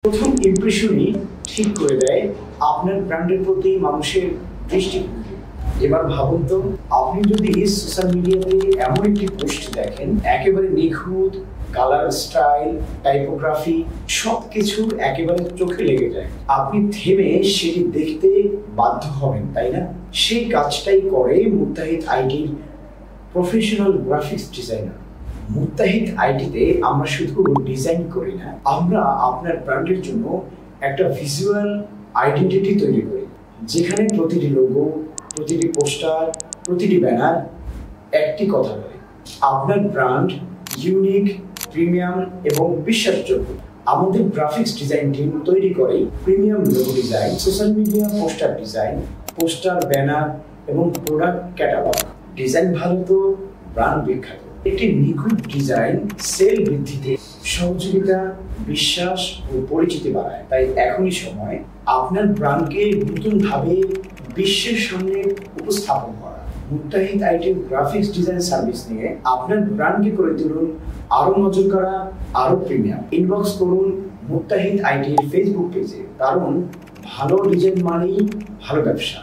প্রথম ইমপ্রেশনই ঠিক করে দেয় আপনার ব্র্যান্ডের প্রতি মানুষের দৃষ্টিভঙ্গি। এবার ভাবুন তো, আপনি যদি সোশ্যাল মিডিয়াতে এমন একটি পোস্ট দেখেন একেবারে নিখুঁত, কালার, স্টাইল, টাইপোগ্রাফি সবকিছু একেবারে চোখে লেগে যায়, আপনি থেমে সেটি দেখতে বাধ্য হবেন, তাই না? সেই কাজটাই করে মুত্তাহিদ আইটির প্রফেশনাল গ্রাফিক্স ডিজাইনার। মুত্তাহিদ আইটিতে আমরা শুধু ডিজাইন করি না, আমরা আপনার ব্র্যান্ডের জন্য একটা ভিজুয়াল আইডেন্টিটি তৈরি করি, যেখানে প্রতিটি লোগো, প্রতিটি পোস্টার, প্রতিটি ব্যানার একটি কথা বলে, আপনার ব্র্যান্ড ইউনিক, প্রিমিয়াম এবং বিশ্বাসযোগ্য। আমাদের গ্রাফিক্স ডিজাইন টিম তৈরি করে premium logo design, social media poster design, poster, banner এবং প্রোডাক্ট ক্যাটালগ। ডিজাইন ভালো তো ব্র্যান্ড বিখ্যাত। একটি নিখুঁত ডিজাইন সেল বৃদ্ধিতে সহযোগিতা, বিশ্বাস ও পরিচিতি বাড়ায়। তাই এখনই সময় আপনার ব্র্যান্ডকে নতুনভাবে বিশ্বের সামনে উপস্থাপন করা। মুত্তাহিদ আইটির গ্রাফিক্স ডিজাইন সার্ভিস নিয়ে আপনার ব্র্যান্ডকে করে তুলুন আরো নজর করা, আরো প্রিমিয়াম। ইনবক্স করুন মুত্তাহিদ আইটির ফেসবুক পেজে, কারণ ভালো ডিজাইন মানেই ভালো ব্যবসা।